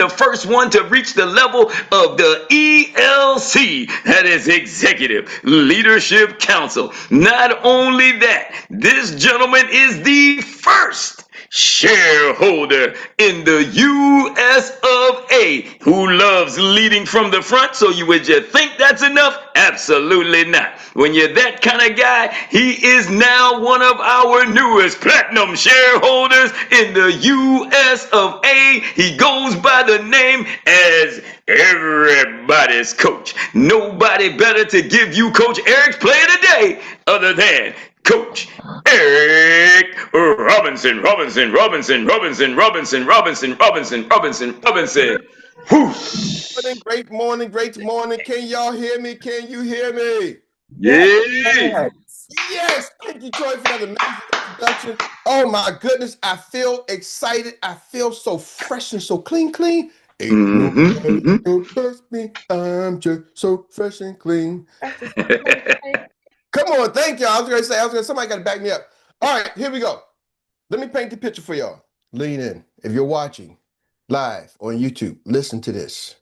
the first one to reach the level of the ELC, that is Executive Leadership Council. Not only that, this gentleman is the first shareholder in the US of A who loves leading from the front. So would you think that's enough? Absolutely not. When you're that kind of guy, he is now one of our newest platinum shareholders in the US of A. He goes by the name as everybody's coach. Nobody better to give you Coach Erik's play of the day other than Coach Erik Robinson. Whoosh. Great morning. Can y'all hear me? Can you hear me? Yeah. Yes. Thank you, Troy, for that amazing introduction. Oh my goodness, I feel excited. I feel so fresh and so clean. Ain't nobody gonna touch me. I'm just so fresh and clean. Come on, thank y'all. I was gonna say, somebody got to back me up. All right, here we go. Let me paint the picture for y'all. Lean in. If you're watching live on YouTube, listen to this.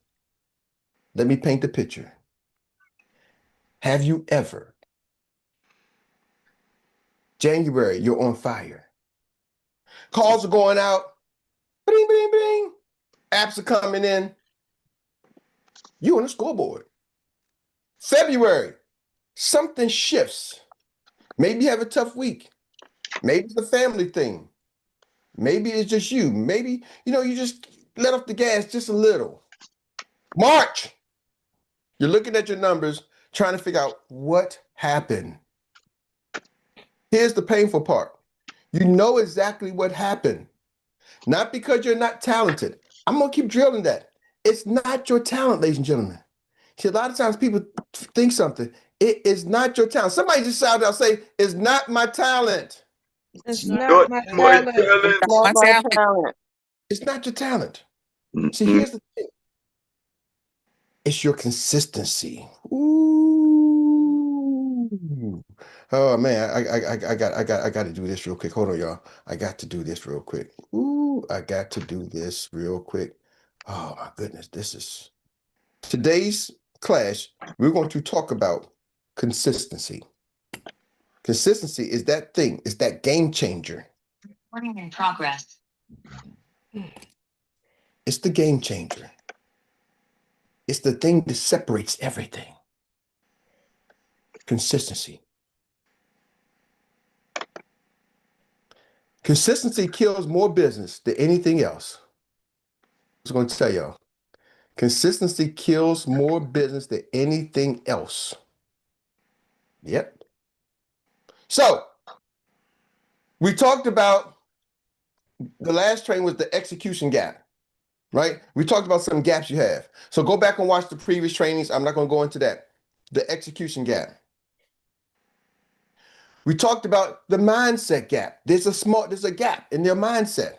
Let me paint the picture. Have you ever, January, you're on fire. Calls are going out. Bing, bing, bing. Apps are coming in. You on the scoreboard. February, something shifts. Maybe you have a tough week. Maybe it's a family thing. Maybe it's just you. Maybe, you just let off the gas just a little. March, you're looking at your numbers, trying to figure out what happened. Here's the painful part. You know exactly what happened. Not because you're not talented. I'm going to keep drilling that. It's not your talent, ladies and gentlemen. See, a lot of times people think something. It is not your talent. Somebody just shouted out, say, it's not my talent. It's not my talent. It's not my talent. It's not your talent. See, here's the thing. It's your consistency. Ooh. Oh man, I got to do this real quick. Hold on, y'all. I got to do this real quick. Ooh, I got to do this real quick. Oh my goodness, this is today's class. We're going to talk about consistency. Consistency is that thing. It's that game changer. Recording in progress. It's the game changer. It's the thing that separates everything. Consistency. Consistency kills more business than anything else. I was going to tell y'all. Consistency kills more business than anything else. Yep. So, we talked about the last training was the execution gap, right? We talked about some gaps you have. So go back and watch the previous trainings. I'm not going to go into that. The execution gap. We talked about the mindset gap. There's a gap in their mindset.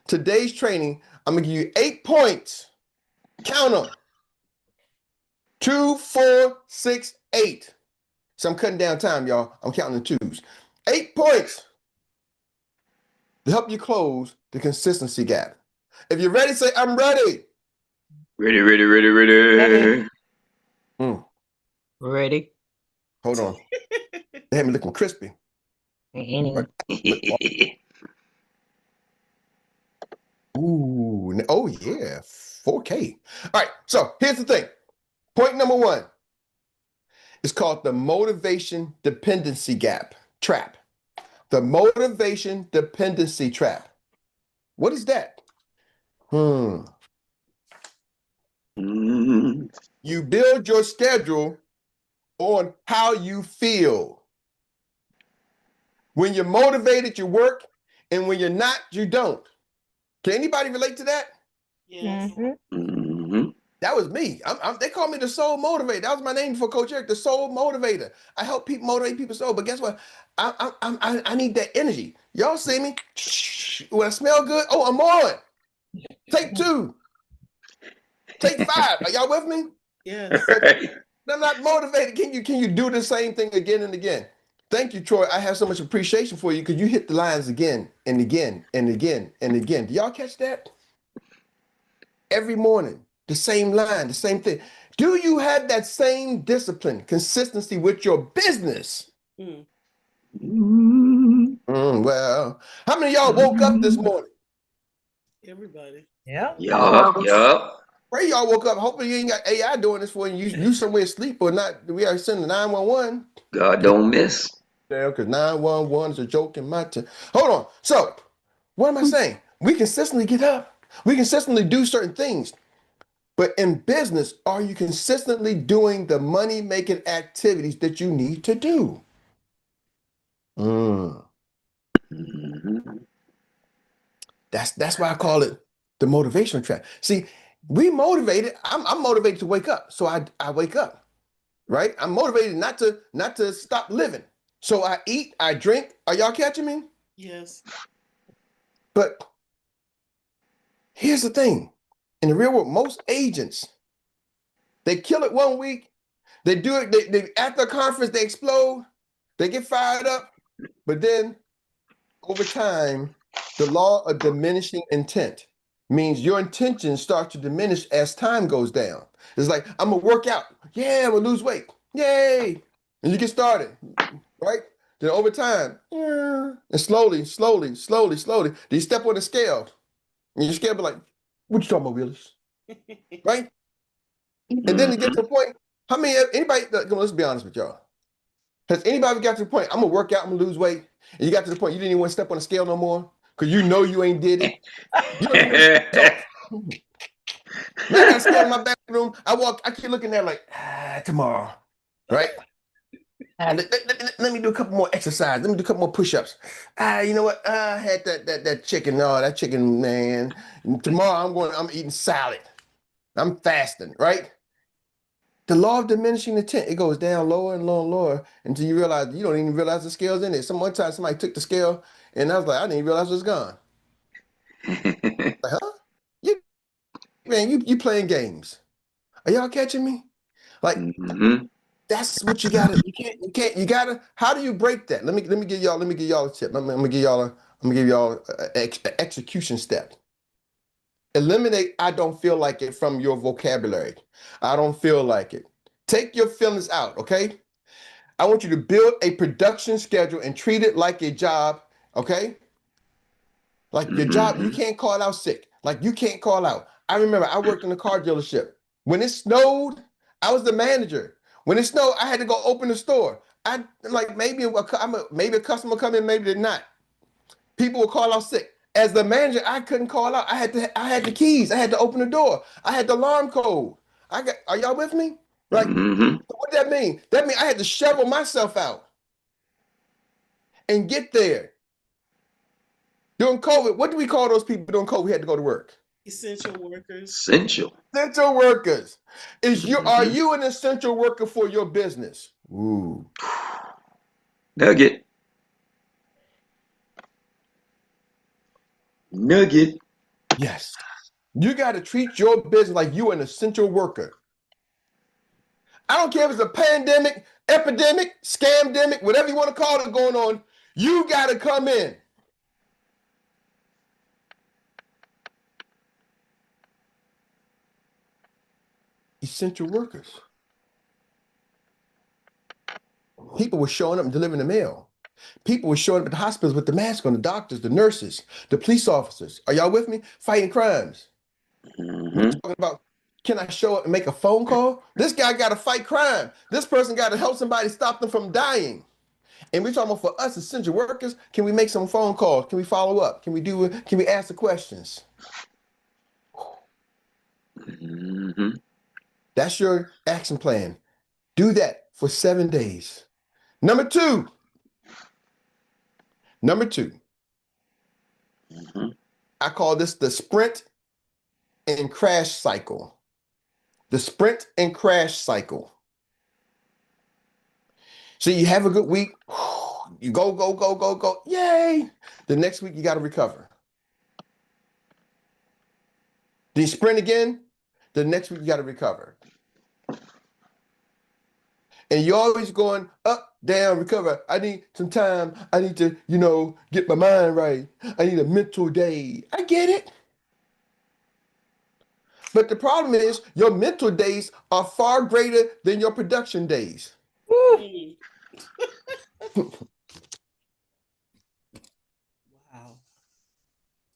Today's training, I'm going to give you 8 points. Count them. 2, 4, 6, 8. So I'm cutting down time, y'all. I'm counting the twos. 8 points to help you close the consistency gap. If you're ready, say, I'm ready. Ready. Ready. Hold on. They had me looking crispy. Ooh, oh yeah, 4K. All right, so here's the thing. Point number 1 is called the motivation dependency gap trap. The motivation dependency trap. What is that? You build your schedule on how you feel. When you're motivated, you work, and when you're not, you don't. Can anybody relate to that? Yes. That was me. They call me the soul motivator. That was my name for Coach Erik, the soul motivator. I help people motivate people's soul, but guess what? I need that energy. Y'all see me? When I smell good, oh, I'm on. Take 2. Take 5. Are y'all with me? Yes. I'm not motivated. Can you do the same thing again and again? Thank you, Troy. I have so much appreciation for you because you hit the lines again and again and again and again. Do y'all catch that? every morning, the same line, the same thing. Do you have that same discipline, consistency with your business? Well, how many of y'all woke up this morning? Everybody. Yup. Pray y'all woke up. Hopefully you ain't got AI doing this for you. You somewhere asleep or not. We are sending 911. God don't miss. Yeah, because 911 is a joke in my time. Hold on. So, what am I saying? We consistently get up. We consistently do certain things. But in business, are you consistently doing the money-making activities that you need to do? That's why I call it the motivational trap. See, we motivated. I'm motivated to wake up, so I wake up, right? I'm motivated not to stop living, so I eat, I drink. Are y'all catching me? Yes. But here's the thing: in the real world, most agents, they kill it one week, they do it. They after a conference, they explode, they get fired up, but then over time, the law of diminishing intent means your intentions start to diminish as time goes down. It's like, I'm gonna work out. Yeah, I'm gonna lose weight. Yay. And you get started, right? Then over time, and slowly, do you step on the scale? And your scale be like, what you talking about, Willis? Right? And then you get to the point, anybody, let's be honest with y'all. Has anybody got to the point, I'm gonna work out, I'm gonna lose weight, and you got to the point you didn't even want to step on the scale no more because you know you ain't did it? You don't even Man, I got a scale in my bathroom. I keep looking there like, tomorrow, right? Let me do a couple more exercises. Let me do a couple more push-ups. You know what? I had that chicken. No, that chicken, man. Tomorrow I'm eating salad. I'm fasting, right? The law of diminishing intent, it goes down lower and lower and lower until you realize you don't even realize the scale's in it. One time somebody took the scale and I was like, I didn't even realize it was gone. Like, huh? You playing games. Are y'all catching me? Like, that's what you gotta, you gotta, how do you break that? Let me give y'all a tip. I'm gonna give y'all an execution step. Eliminate I don't feel like it from your vocabulary. I don't feel like it. Take your feelings out, okay? I want you to build a production schedule and treat it like a job, okay? Like your job, you can't call out sick. Like you can't call out. I remember I worked in a car dealership. When it snowed, I was the manager. When it snowed, I had to go open the store. Maybe a customer come in, maybe they're not. People would call out sick. As the manager, I couldn't call out. I had the keys. I had to open the door. I had the alarm code. Are y'all with me? Like, what that mean? That means I had to shovel myself out and get there. During COVID, what do we call those people during COVID who had to go to work? Essential workers. Essential workers. Are you an essential worker for your business? Ooh. Nugget. Yes. You got to treat your business like you're an essential worker. I don't care if it's a pandemic, epidemic, scamdemic, whatever you want to call it going on, you got to come in. Essential workers. People were showing up and delivering the mail. People were showing up at the hospitals with the mask on, the doctors, the nurses, the police officers. Are y'all with me? Fighting crimes. We're talking about, can I show up and make a phone call? This guy got to fight crime. This person got to help somebody stop them from dying. And we're talking about for us essential workers, can we make some phone calls? Can we follow up? Can we ask the questions? That's your action plan. Do that for 7 days. Number two. I call this the sprint and crash cycle. The sprint and crash cycle. So you have a good week. You go. Yay. The next week, you got to recover. Then you sprint again. The next week, you got to recover. And you're always going up, down, recover. I need some time. I need to, get my mind right. I need a mental day. I get it. But the problem is your mental days are far greater than your production days. Mm. Wow.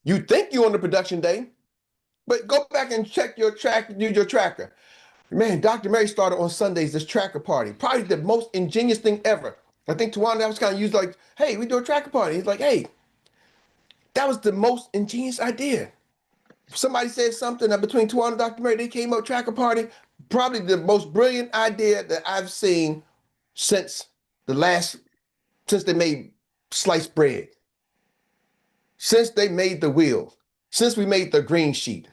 You think you're on the production day, but go back and check your tracker. Man, Dr. Mary started on Sundays, this tracker party. Probably the most ingenious thing ever. I think Tawana, that was kind of used like, hey, we do a tracker party. He's like, hey, that was the most ingenious idea. Somebody said something between Tawana and Dr. Mary, they came up tracker party. Probably the most brilliant idea that I've seen since they made sliced bread. Since they made the wheel. Since we made the green sheet.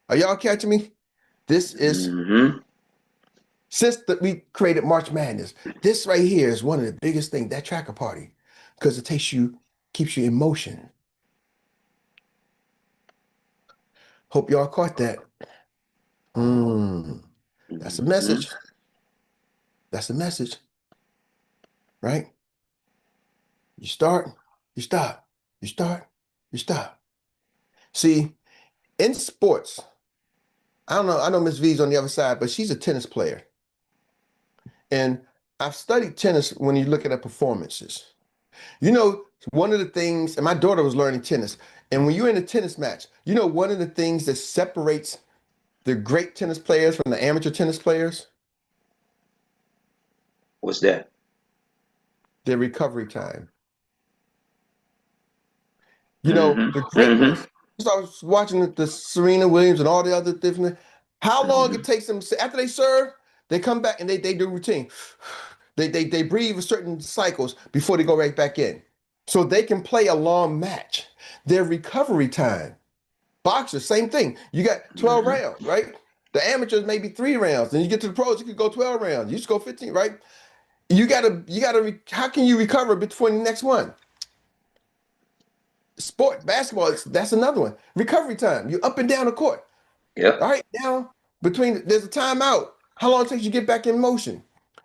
Are y'all catching me? This is since we created March Madness. This right here is one of the biggest things, that tracker party, because it keeps you in motion. Hope y'all caught that. That's a message. That's a message. Right? You start, you stop, you start, you stop. See, in sports, I don't know, I know Miss V's on the other side, but she's a tennis player. And I've studied tennis when you look at her performances. You know, one of the things, and my daughter was learning tennis, and when you're in a tennis match, you know, one of the things that separates the great tennis players from the amateur tennis players? What's that? Their recovery time. You know, the great ones. So I was watching the Serena Williams and all the other different. How long it takes them after they serve, they come back and they do routine. They breathe certain cycles before they go right back in, so they can play a long match. Their recovery time. Boxers, same thing. You got 12 rounds, right? The amateurs maybe 3 rounds. Then you get to the pros, you could go 12 rounds. You just go 15, right? You gotta. How can you recover before the next one? Sport, basketball, that's another one. Recovery time. You're up and down the court. Yep. All right, now there's a timeout. How long it takes you to get back in motion?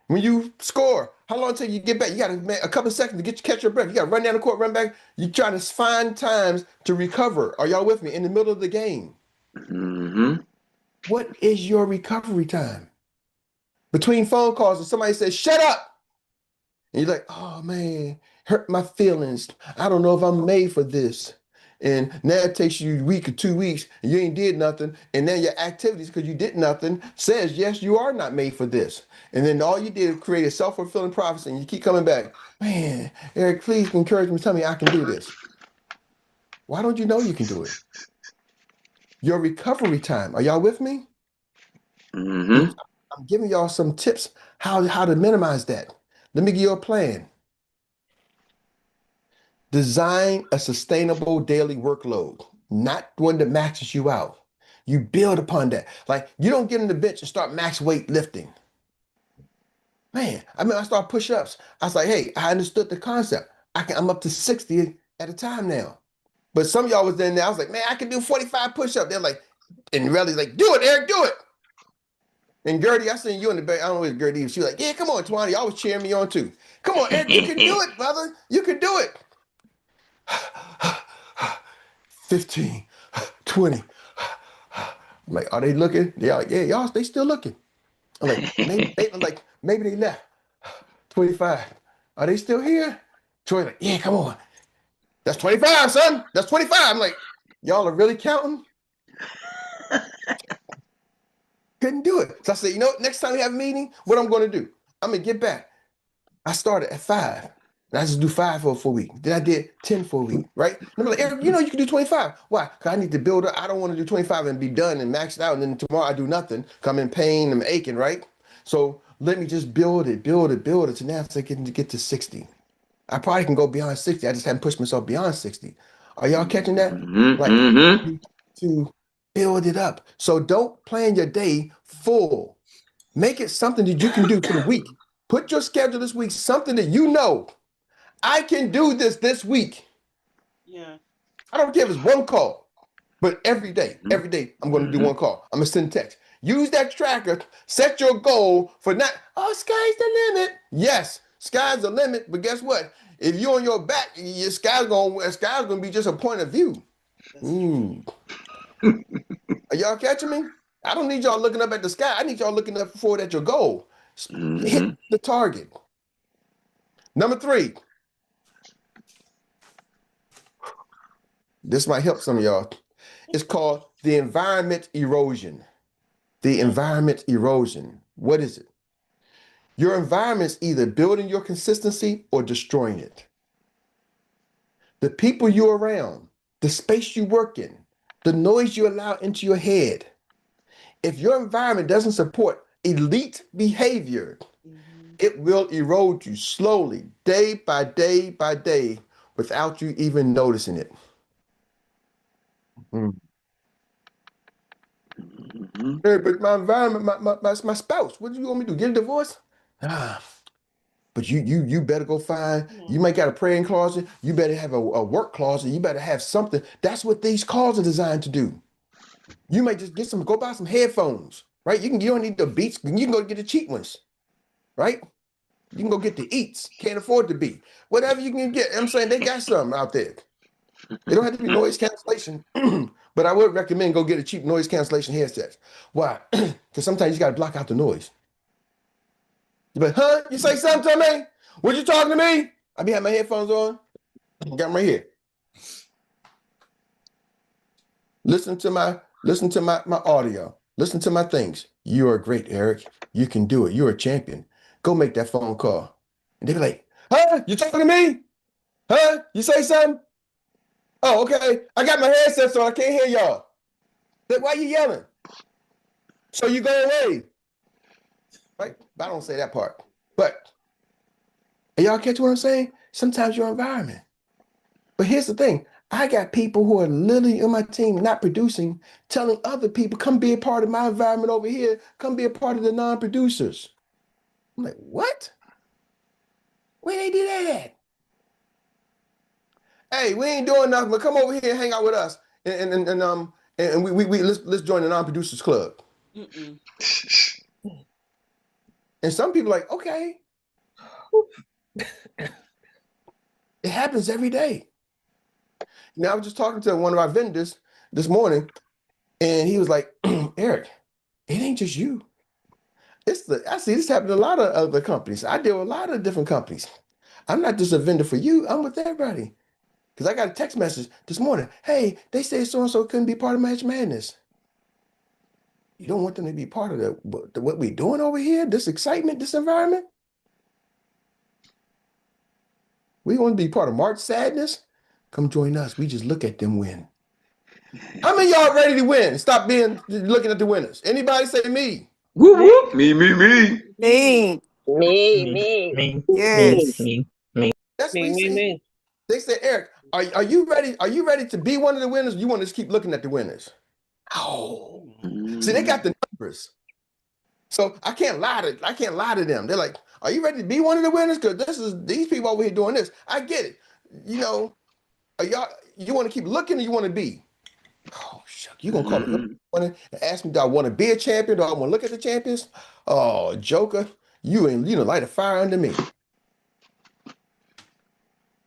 When you score, how long it takes you to get back? You got a couple of seconds to catch your breath. You got to run down the court, run back. You're trying to find times to recover. Are y'all with me? In the middle of the game. What is your recovery time? Between phone calls and somebody says, shut up. And you're like, oh man, hurt my feelings. I don't know if I'm made for this. And now it takes you a week or 2 weeks and you ain't did nothing. And then your activities, because you did nothing, says, yes, you are not made for this. And then all you did was create a self-fulfilling prophecy and you keep coming back. Man, Eric, please encourage me. Tell me I can do this. Why don't you know you can do it? Your recovery time. Are y'all with me? I'm giving y'all some tips how to minimize that. Let me give you a plan. Design a sustainable daily workload, not one that maxes you out. You build upon that. Like, you don't get on the bench and start max weight lifting. Man, I start push-ups. I was like, hey, I understood the concept. I'm up to 60 at a time now. But some of y'all was in there, I was like, man, I can do 45 push-ups. They're like, and Relly's like, do it, Eric, do it. And Gertie, I seen you in the back. I don't know if Gertie, she was like, yeah, come on, Tawani. You always cheering me on too. Come on, Eric, you can do it, brother. You can do it. 15, 20. I'm like, are they looking? They're like, yeah, y'all, they still looking. I'm like, maybe they left. 25. Are they still here? Troy's like, yeah, come on. That's 25, son. That's 25. I'm like, y'all are really counting? Couldn't do it. So I said, you know, next time we have a meeting, what I'm going to do, I'm going to get back. I started at 5. And I just do 5 for a week. Then I did 10 for a week, right? And I'm like, Eric, you know, you can do 25. Why? Because I need to build up. I don't want to do 25 and be done and maxed out. And then tomorrow I do nothing. Because I'm in pain, I'm aching, right? So let me just build it. So now it's like getting to get to 60. I probably can go beyond 60. I just haven't pushed myself beyond 60. Are y'all catching that? Like, to build it up. So don't plan your day full. Make it something that you can do for the week. Put your schedule this week, something that you know, I can do this week. Yeah. I don't care if it's one call, but every day, I'm going to do one call. I'm going to send text. Use that tracker. Set your goal for not, sky's the limit. Yes, sky's the limit, but guess what? If you're on your back, your sky's going to be just a point of view. Are y'all catching me? I don't need y'all looking up at the sky. I need y'all looking up forward at your goal. Hit the target. Number 3. This might help some of y'all. It's called the environment erosion. The environment erosion. What is it? Your environment's either building your consistency or destroying it. The people you're around, the space you work in, the noise you allow into your head. If your environment doesn't support elite behavior, it will erode you slowly, day by day by day, without you even noticing it. Hey, but my environment, my spouse, what do you want me to do? Get a divorce? But you better go find, you might got a praying closet, you better have a work closet, you better have something. That's what these calls are designed to do. You might just go buy some headphones, right? You don't need the Beats, you can go get the cheap ones, right? You can go get the Eats, can't afford the Beat. Whatever you can get, I'm saying they got something out there. They don't have to be noise cancellation, but I would recommend go get a cheap noise cancellation headset. Why? Because sometimes you got to block out the noise. You're like, huh? You say something to me? What you talking to me? I be having my headphones on. Got them right here. Listen to my audio. Listen to my things. You are great, Eric. You can do it. You're a champion. Go make that phone call. And they be like, huh? You talking to me? Huh? You say something? Oh, okay. I got my headset so I can't hear y'all. Then why you yelling? So you go away. Right? But I don't say that part. But y'all catch what I'm saying? Sometimes your environment. But here's the thing. I got people who are literally in my team not producing, telling other people, come be a part of my environment over here. Come be a part of the non-producers. I'm like, what? Where they do that at? Hey, we ain't doing nothing, but come over here and hang out with us. And we let's join the non-producers club. And some people are like, okay. It happens every day. Now I was just talking to one of our vendors this morning, and he was like, Eric, it ain't just you. I see this happen to a lot of other companies. I deal with a lot of different companies. I'm not just a vendor for you, I'm with everybody. Because I got a text message this morning. Hey, they say so-and-so couldn't be part of March Madness. You don't want them to be part of what we're doing over here, this excitement, this environment? We want to be part of March Sadness? Come join us. We just look at them win. How many of y'all ready to win? Stop looking at the winners. Anybody say me? Whoop, whoop. Me. Me. Me. Yes. Me. That's what he said. Me. They said, Eric, are you ready? Are you ready to be one of the winners? Or you want to just keep looking at the winners? Oh, see, they got the numbers. So I can't lie to them. They're like, are you ready to be one of the winners? Because these people over here doing this. I get it. You know, you want to keep looking or you want to be? Oh, shuck, you gonna call me and ask me, do I want to be a champion? Do I want to look at the champions? Oh, Joker, you light a fire under me.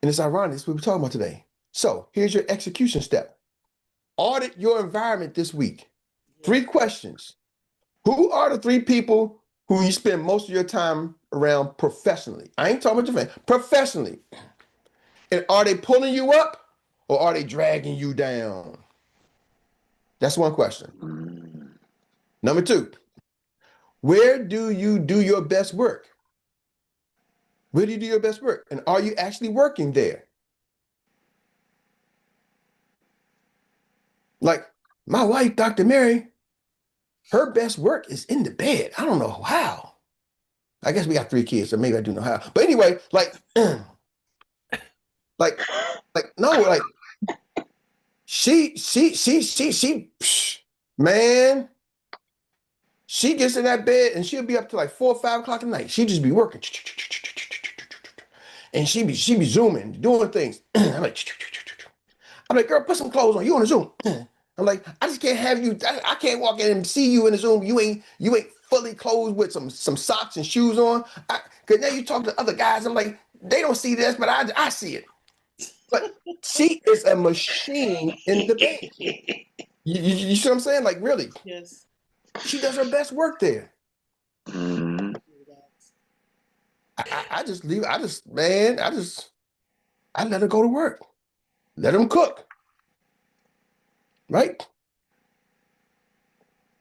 And it's ironic, this is what we're talking about today. So here's your execution step. Audit your environment this week. 3 questions. Who are the 3 people who you spend most of your time around professionally? I ain't talking about your friend. Professionally. And are they pulling you up or are they dragging you down? That's one question. Number 2, where do you do your best work? Where do you do your best work? And are you actually working there? Like my wife, Dr. Mary, her best work is in the bed. I don't know how. I guess we got 3 kids, so maybe I do know how. But anyway, man, she gets in that bed and she'll be up to like 4 or 5 o'clock at night. She just be working. And she be zooming, doing things. I'm like, girl, put some clothes on. You on a Zoom. I'm like, I just can't have you. I can't walk in and see you in the Zoom. You ain't fully clothed with some socks and shoes on. Because now you talk to other guys. I'm like, they don't see this, but I see it. But she is a machine in the bed. You see what I'm saying? Like, really? Yes. She does her best work there. Mhm. I just leave. I let her go to work. Let them cook. Right?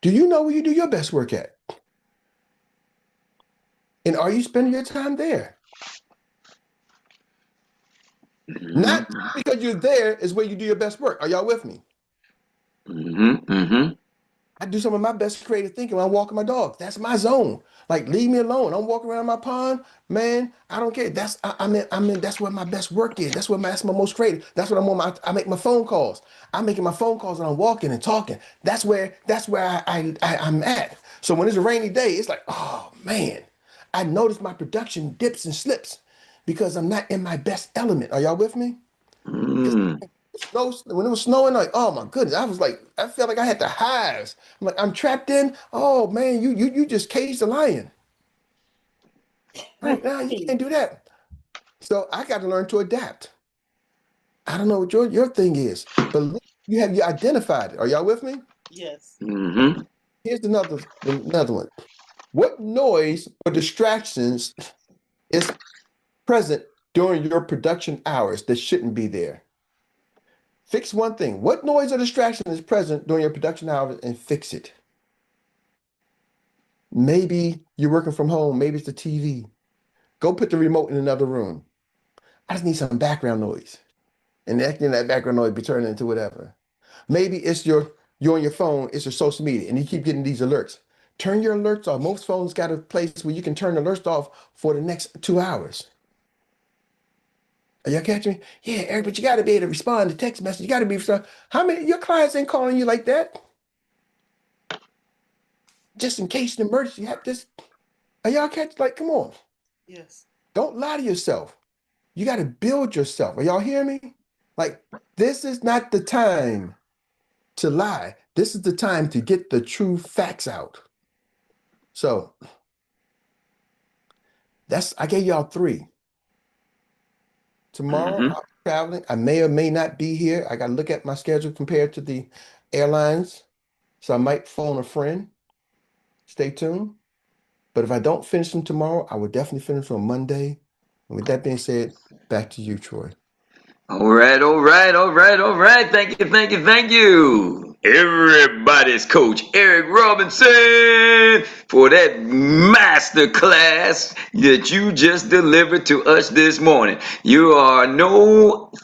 Do you know where you do your best work at? And are you spending your time there? Not because you're there is where you do your best work. Are y'all with me? I do some of my best creative thinking when I'm walking my dog. That's my zone. Like, leave me alone. I'm walking around my pond, man. I don't care. That's where my best work is. That's my most creative. That's what I make my phone calls. I'm making my phone calls and I'm walking and talking. That's where I'm at. So when it's a rainy day, it's like, oh man, I notice my production dips and slips because I'm not in my best element. Are y'all with me? When it was snowing, like, oh my goodness, I felt like I had the hives. I'm like, I'm trapped in. Oh man, you just caged the lion. Right now, you can't do that. So I got to learn to adapt. I don't know what your thing is, but you identified it. Are y'all with me? Yes. Here's another one. What noise or distractions is present during your production hours that shouldn't be there? Fix one thing. What noise or distraction is present during your production hours and fix it? Maybe you're working from home. Maybe it's the TV. Go put the remote in another room. I just need some background noise. And that background noise be turning into whatever. Maybe it's you're on your phone, it's your social media, and you keep getting these alerts. Turn your alerts off. Most phones got a place where you can turn the alerts off for the next 2 hours. Are y'all catching me? Yeah, Eric, but you got to be able to respond to text message. You got to be how many your clients ain't calling you like that? Just in case an emergency happens. Are y'all catching? Like, come on. Yes. Don't lie to yourself. You got to build yourself. Are y'all hearing me? Like, this is not the time to lie. This is the time to get the true facts out. So I gave y'all 3. Tomorrow I'll be traveling. I may or may not be here. I got to look at my schedule compared to the airlines. So I might phone a friend. Stay tuned. But if I don't finish them tomorrow, I will definitely finish on Monday. And with that being said, back to you, Troy. All right, all right, all right, all right. Thank you, thank you, thank you. Everybody's Coach Erik Robinson for that masterclass that you just delivered to us this morning. You are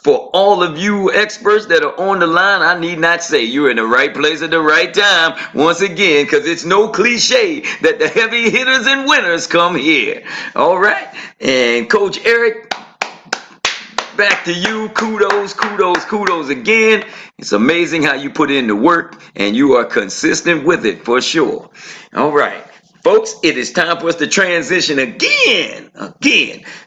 for all of you experts that are on the line, I need not say you're in the right place at the right time once again, because it's no cliche that the heavy hitters and winners come here. All right. And Coach Erik, back to you. Kudos, kudos, kudos again. It's amazing how you put in the work and you are consistent with it for sure. All right, folks, it is time for us to transition again.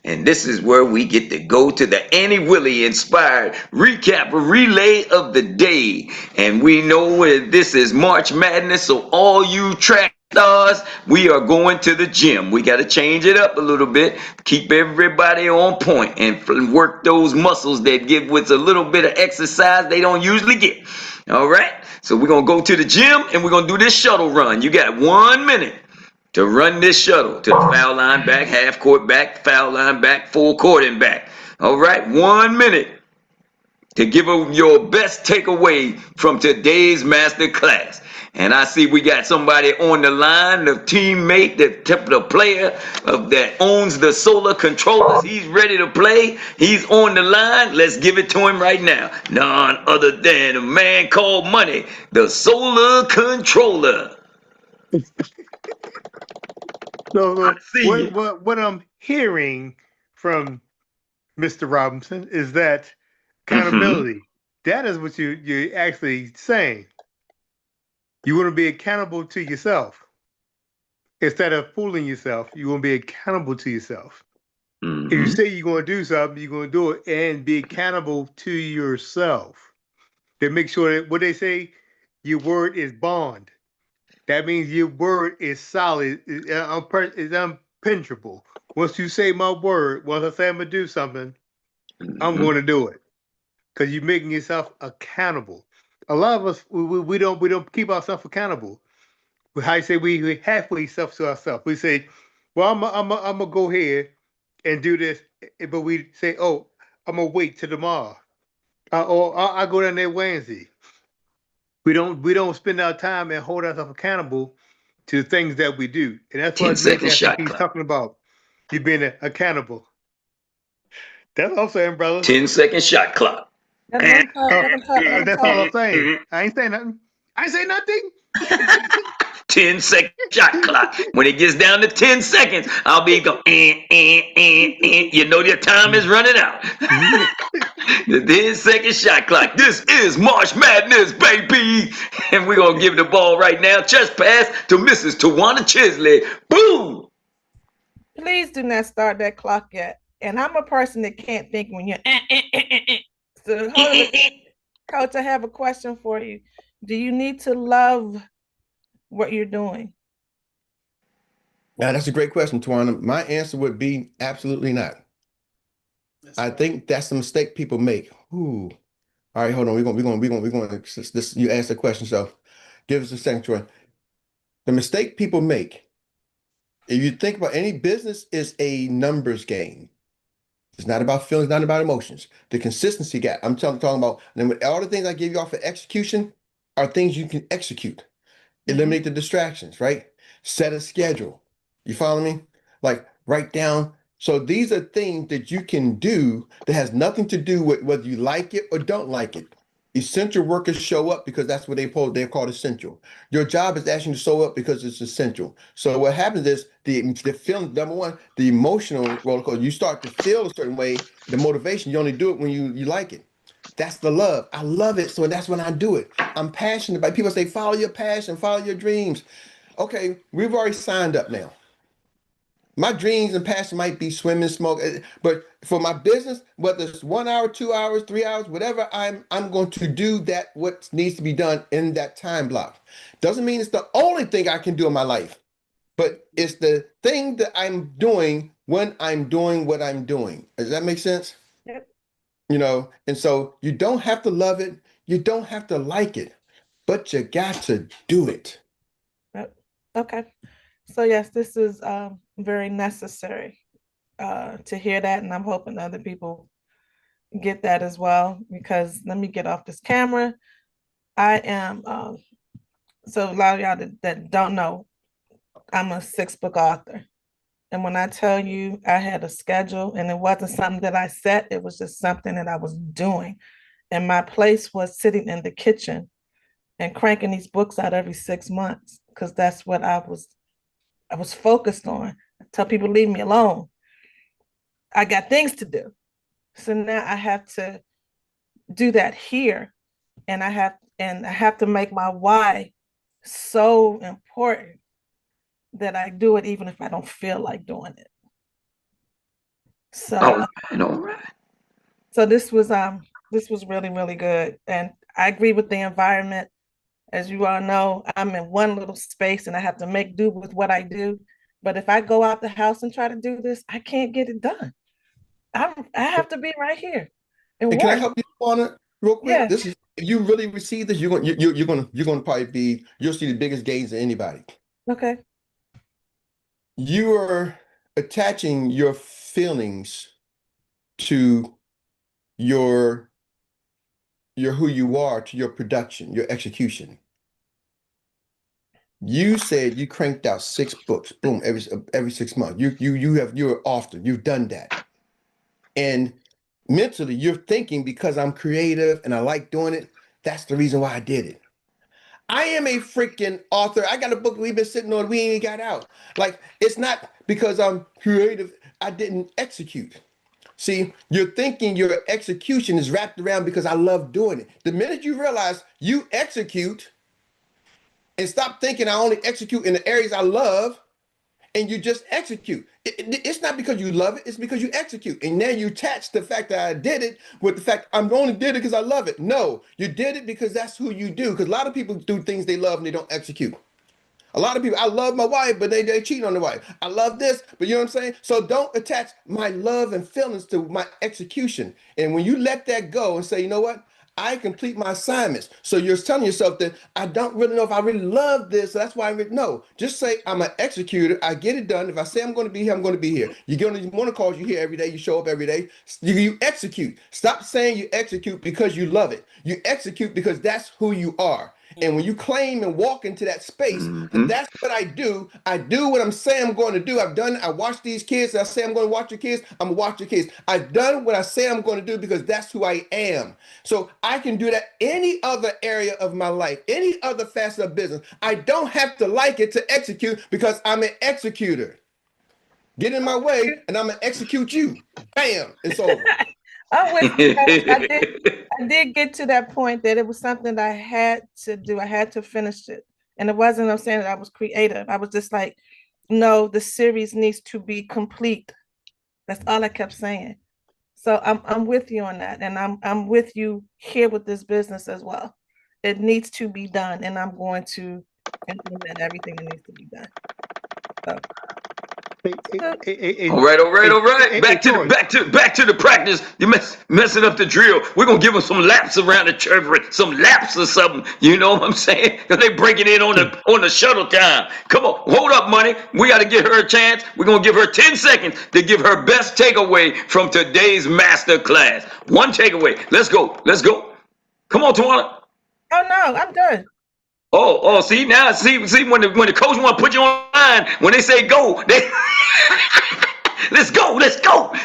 And this is where we get to go to the Annie Willie inspired recap relay of the day. And we know this is March Madness, so all you track stars, we are going to the gym. We got to change it up a little bit, keep everybody on point, and work those muscles that give with a little bit of exercise they don't usually get. All right, so we're gonna go to the gym and we're gonna do this shuttle run. You got 1 minute to run this shuttle to the foul line back, half court back, foul line back, full court and back. All right, 1 minute to give them your best takeaway from today's master class. And I see we got somebody on the line, the teammate, the player that owns the solar controllers. He's ready to play. He's on the line. Let's give it to him right now. None other than a man called Money, the solar controller. So See you. what I'm hearing from Mr. Robinson is that accountability. That is what you're actually saying. You want to be accountable to yourself. Instead of fooling yourself, you want to be accountable to yourself. If you say you're going to do something, you're going to do it and be accountable to yourself. Then make sure that what they say, your word is bond. That means your word is solid, is unpenetrable. Once you say my word, once I say I'm going to do something, I'm going to do it. Because you're making yourself accountable. A lot of us, we don't keep ourselves accountable. how you say we halfway stuff to ourselves. We say, well, I'm gonna go here and do this, but we say, oh, I'm gonna wait till tomorrow, or I go down there Wednesday. We don't spend our time and hold ourselves accountable to the things that we do, and that's what 10-second Mr. shot He's clock. talking about. You being accountable. That's all I'm saying, brother. 10-second shot clock. Let him talk. Let him talk. Let him That's all I'm talk. saying. I ain't saying nothing. I ain't say nothing. 10-second shot clock. When it gets down to 10 seconds, I'll be going, you know your time is running out. The 10-second shot clock. This is March Madness, baby. And we're going to give the ball right now. Just pass to Mrs. 𝗯𝗿𝗲𝗀. Boom. Please do not start that clock yet. And I'm a person that can't think when you're. So, hold on. Coach, I have a question for you. Do you need to love what you're doing? Now, that's a great question, Tawana. My answer would be absolutely not. I think that's the mistake people make. Ooh. All right, hold on. We're going. This. You asked the question, so give us a second, Troy. The mistake people make, if you think about any business, is a numbers game. It's not about feelings, not about emotions. The consistency gap. I'm talking about, and with all the things I give you off for execution are things you can execute. Eliminate the distractions, right? Set a schedule. You follow me? Like write down. So these are things that you can do that has nothing to do with whether you like it or don't like it. Essential workers show up because that's what they're called essential. Your job is actually to show up because it's essential. So what happens is the feeling, number one, the emotional roller coaster, you start to feel a certain way, the motivation, you only do it when you like it. That's the love. I love it. So that's when I do it. I'm passionate about it. People say, follow your passion, follow your dreams. Okay, we've already signed up now. My dreams and passion might be swimming, smoke, but for my business, whether it's 1 hour, 2 hours, 3 hours, whatever, I'm going to do that what needs to be done in that time block. Doesn't mean it's the only thing I can do in my life, but it's the thing that I'm doing when I'm doing what I'm doing. Does that make sense? Yep. You know, and so you don't have to love it, you don't have to like it, but you got to do it. Yep. Okay. So yes, this is very necessary to hear that, and I'm hoping other people get that as well, because let me get off this camera. I am, so a lot of y'all that don't know, I'm a 6-book author. And when I tell you I had a schedule, and it wasn't something that I set, it was just something that I was doing. And my place was sitting in the kitchen and cranking these books out every 6 months, because that's what I was focused on. I tell people, leave me alone. I got things to do. So now I have to do that here. And I have to make my why so important that I do it even if I don't feel like doing it. So All right. So this was really, really good. And I agree with the environment. As you all know, I'm in one little space and I have to make do with what I do. But if I go out the house and try to do this, I can't get it done. I have to be right here and Can I work. help you on it real quick? Yeah. This is, if you really receive this, you're gonna probably be, you'll see the biggest gains of anybody. Okay. You are attaching your feelings to your who you are, to your production, your execution. You said you cranked out 6 books, boom, every 6 months. You're author, you've done that. And mentally, you're thinking, because I'm creative and I like doing it, that's the reason why I did it. I am a freaking author. I got a book we've been sitting on, we ain't got out. Like, it's not because I'm creative, I didn't execute. See, you're thinking your execution is wrapped around because I love doing it. The minute you realize you execute and stop thinking I only execute in the areas I love, and you just execute. It's not because you love it, it's because you execute. And now you attach the fact that I did it with the fact I'm only did it because I love it. No, you did it because that's who you do. Because a lot of people do things they love and they don't execute. A lot of people, I love my wife, but they cheat on the wife. I love this, but you know what I'm saying? So don't attach my love and feelings to my execution. And when you let that go and say, you know what? I complete my assignments. So you're telling yourself that I don't really know if I really love this. So that's why no. Just say I'm an executor. I get it done. If I say I'm going to be here, I'm going to be here. You're going to want to call you here every day. You show up every day. You execute. Stop saying you execute because you love it. You execute because that's who you are. And when you claim and walk into that space, that's what I do. I do what I'm saying I'm going to do. I've done it. I watch these kids. I say I'm going to watch your kids. I'm going to watch your kids. I've done what I say I'm going to do because that's who I am. So I can do that any other area of my life, any other facet of business. I don't have to like it to execute because I'm an executor. Get in my way and I'm going to execute you. Bam, it's over. I'm with you. I did get to that point that it was something that I had to do. I had to finish it. And it wasn't, I'm saying that I was creative. I was just like, no, the series needs to be complete. That's all I kept saying. So I'm with you on that. And I'm with you here with this business as well. It needs to be done. And I'm going to implement everything that needs to be done. So. All right. Back to the practice. You're messing up the drill. We're gonna give them some laps around the church, some laps or something. You know what I'm saying? Cause they breaking in on the shuttle time. Come on, hold up, money. We got to give her a chance. We're gonna give her 10 seconds to give her best takeaway from today's master class. One takeaway. Let's go. Come on, Tawana. Oh no, I'm good. See when the coach want to put you on line, when they say go, they let's go. All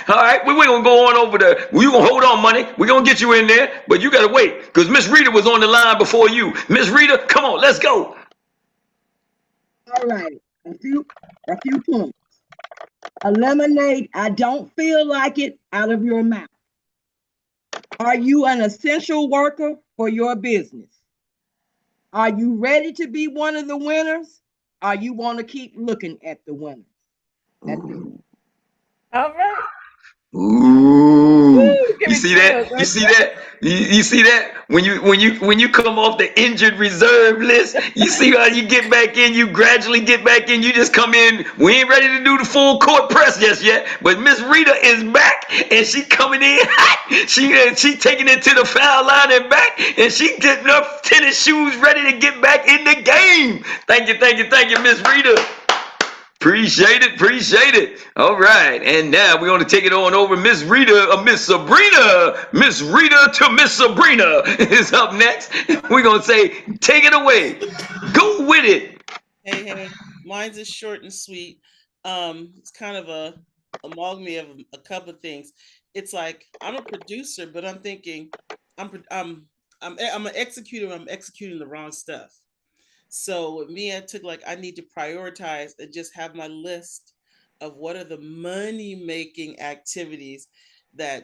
right, we're gonna go on over there. You gonna hold on, money. We're gonna get you in there, but you gotta wait because Miss Rita was on the line before you. Miss Rita, come on, let's go. All right, a few points. Eliminate I don't feel like it out of your mouth. Are you an essential worker for your business? Are you ready to be one of the winners? Or you want to keep looking at the winners? That's it. All right. Ooh, you see that? You see that? When you come off the injured reserve list, you see how you get back in. You gradually get back in. You just come in. We ain't ready to do the full court press just yet, but Miss Rita is back and she coming in hot. She taking it to the foul line and back, and she getting her tennis shoes ready to get back in the game. Thank you, Miss Rita. Appreciate it. All right, and now we're going to take it on over. Miss Rita, Miss Sabrina. Miss Rita to Miss Sabrina is up next. We're going to say, take it away. Go with it. Hey, mine's is short and sweet. It's kind of a amalgam of a couple of things. It's like I'm a producer, but I'm thinking I'm an executor. I'm executing the wrong stuff. So with me, I took I need to prioritize and just have my list of what are the money-making activities that's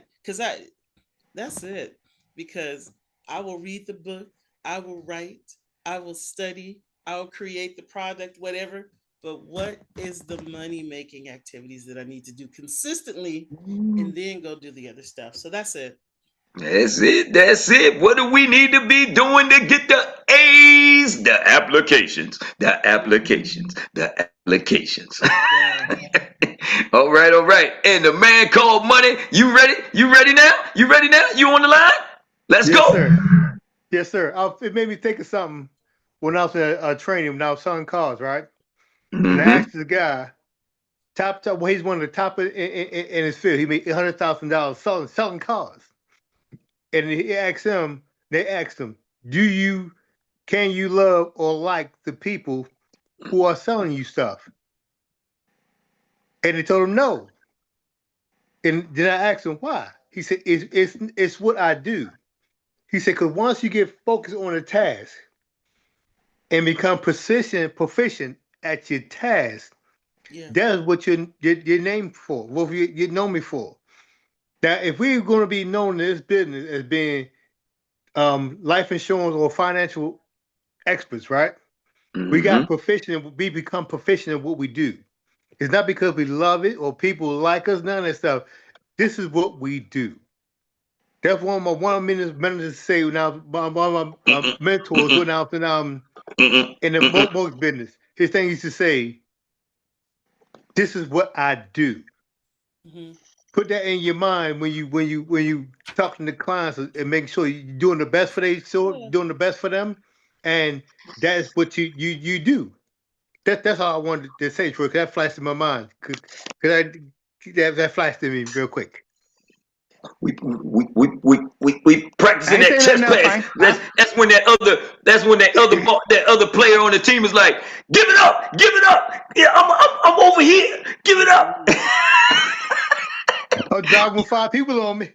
it. Because I will read the book, I will write, I will study, I will create the product, whatever. But what is the money-making activities that I need to do consistently and then go do the other stuff? So that's it. That's it. What do we need to be doing to get the A's? The applications. All right. And the man called money. You ready now? You on the line? Let's go. Sir. Yes, sir. It made me think of something when I was at training, when I was selling cars, right? And I asked the guy, top, well, he's one of the top in his field. He made $100,000 selling cars. And they asked him, can you love or like the people who are selling you stuff? And they told him no. And then I asked him why. He said, it's what I do. He said, because once you get focused on a task and become proficient at your task, that's what you're named for, what you know me for. That if we're going to be known in this business as being life insurance or financial experts, right? We got proficient. We become proficient in what we do. It's not because we love it or people like us. None of that stuff. This is what we do. That's one of my mentors say when I was one of my mentors when I was in the mortgage business. His thing used to say, "This is what I do." put that in your mind when you talking to clients and making sure you're doing the best for doing the best for them, and that's what you do. That's all I wanted to say, Troy. Cause that flashed in my mind. Cause that flashed in me real quick. We practicing that chest pass. That's when that other player on the team is like, give it up. Yeah, I'm over here. Give it up. I'm driving with 5 people on me.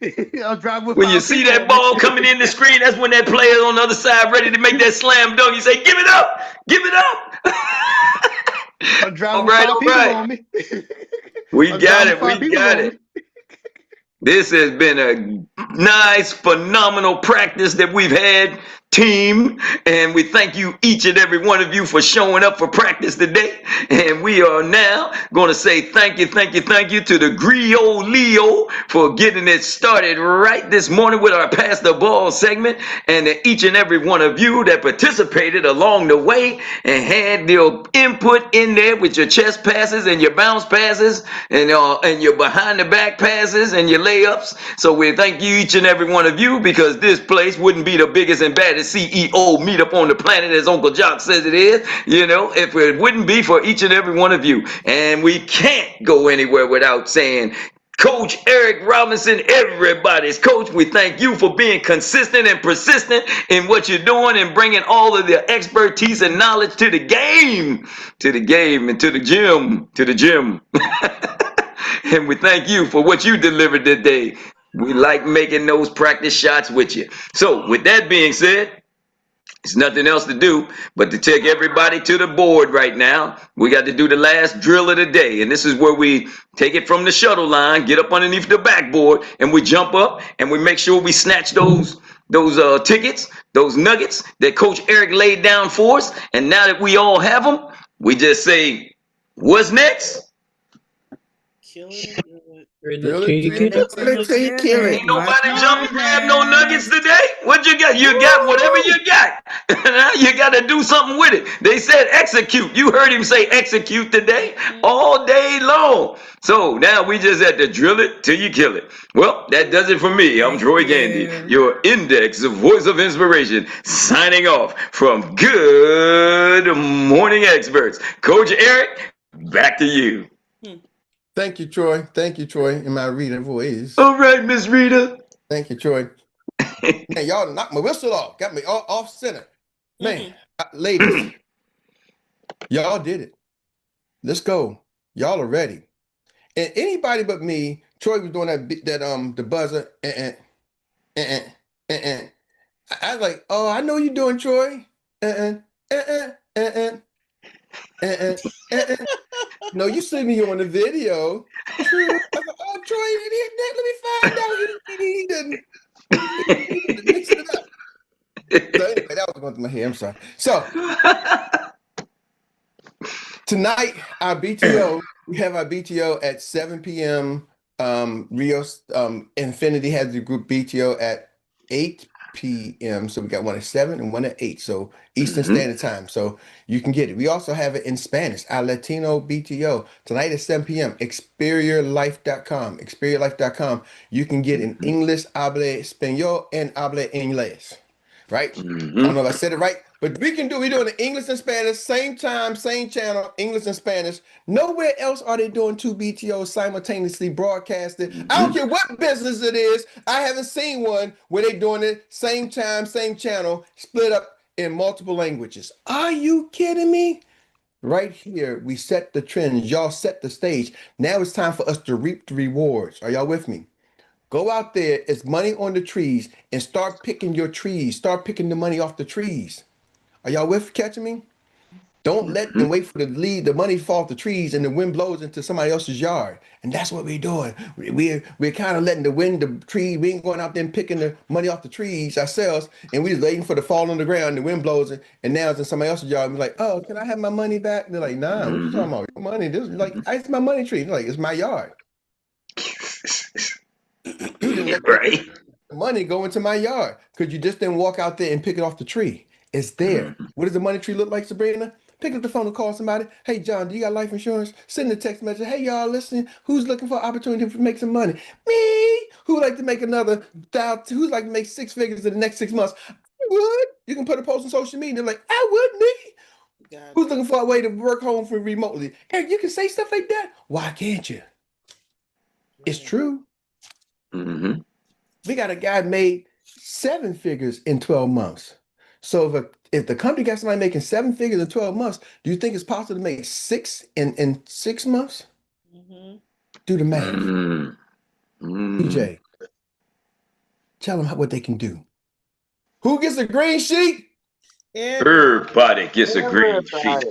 I'm driving with when 5 you see people that on ball me. coming in the screen, that's when that player on the other side ready to make that slam dunk. You say, give it up. I'm driving with 5 people on me. We got it. This has been a nice, phenomenal practice that we've had, team. And we thank you, each and every one of you, for showing up for practice today. And we are now going to say thank you to the Griot Leo for getting it started right this morning with our Pass the Ball segment. And to each and every one of you that participated along the way and had your input in there with your chest passes and your bounce passes and your behind the back passes and your layups. So we thank you, each and every one of you, because this place wouldn't be the biggest and baddest CEO meetup on the planet, as Uncle Jock says it is, if it wouldn't be for each and every one of you. And we can't go anywhere without saying, Coach Erik Robinson, everybody's coach, we thank you for being consistent and persistent in what you're doing and bringing all of the expertise and knowledge to the game and to the gym. And we thank you for what you delivered today. We like making those practice shots with you. So with that being said, there's nothing else to do but to take everybody to the board right now. We got to do the last drill of the day. And this is where we take it from the shuttle line, get up underneath the backboard, and we jump up and we make sure we snatch those tickets, those nuggets that Coach Erik laid down for us. And now that we all have them, we just say, what's next? Kill it. Ain't nobody jump and grab no nuggets today. What you got? You got whatever you got. You got to do something with it. They said execute. You heard him say execute today all day long. So now we just had to drill it till you kill it. Well, that does it for me. I'm Troy Gandy, your index, the voice of inspiration, signing off from Good Morning Experts. Coach Erik, back to you. Thank you, Troy. In my Rita voice. All right, Miss Rita. Thank you, Troy. Man, y'all knocked my whistle off. Got me off center. Man, ladies, y'all did it. Let's go. Y'all are ready. And anybody but me, Troy was doing the buzzer. I was like, oh, I know what you're doing, Troy. No, you see me on the video. I was like, oh, Troy, let me find out. He didn't mix it up. So anyway, that was going through my head. I'm sorry. So tonight, we have our BTO at 7 p.m. Rio Infinity has the group BTO at 8 p.m. So we got one at 7 and one at 8. So Eastern Standard Time. So you can get it. We also have it in Spanish, our Latino BTO. Tonight at 7 p.m. Xperierslife.com. Xperierslife.com. You can get in English, habla español, and habla inglés. Right? I don't know if I said it right, but we're doing it English and Spanish, same time, same channel, English and Spanish. Nowhere else are they doing 2 BTOs simultaneously broadcasted. I don't care what business it is. I haven't seen one where they're doing it same time, same channel, split up in multiple languages. Are you kidding me? Right here, we set the trends. Y'all set the stage. Now it's time for us to reap the rewards. Are y'all with me? Go out there, it's money on the trees, and start picking your trees. Start picking the money off the trees. Are y'all catching me? Don't let them wait for the money fall off the trees and the wind blows into somebody else's yard. And that's what we're doing. We're kind of letting the tree, we ain't going out there and picking the money off the trees ourselves, and we're just waiting for the fall on the ground, the wind blows, and now it's in somebody else's yard. We're like, oh, can I have my money back? And they're like, nah, what you talking about? Your money, this is like, it's my money tree. They're like, it's my yard. Right. Money go into my yard because you just didn't walk out there and pick it off the tree. It's there. What does the money tree look like, Sabrina? Pick up the phone and call somebody. Hey, John, do you got life insurance? Send a text message. Hey, y'all listening. Who's looking for opportunity to make some money? Me. Who would like to make another $1,000? Who'd like to make 6 figures in the next 6 months? I would. You can put a post on social media. They're like, I would, me. God. Who's looking for a way to work home from remotely? Eric, you can say stuff like that. Why can't you? It's true. Mm-hmm. We got a guy made 7 figures in 12 months. So if the company got somebody making 7 figures in 12 months, do you think it's possible to make 6 in 6 months? Mm-hmm. Do the math. Mm-hmm. DJ, tell them what they can do. Who gets a green sheet? Everybody gets a green sheet.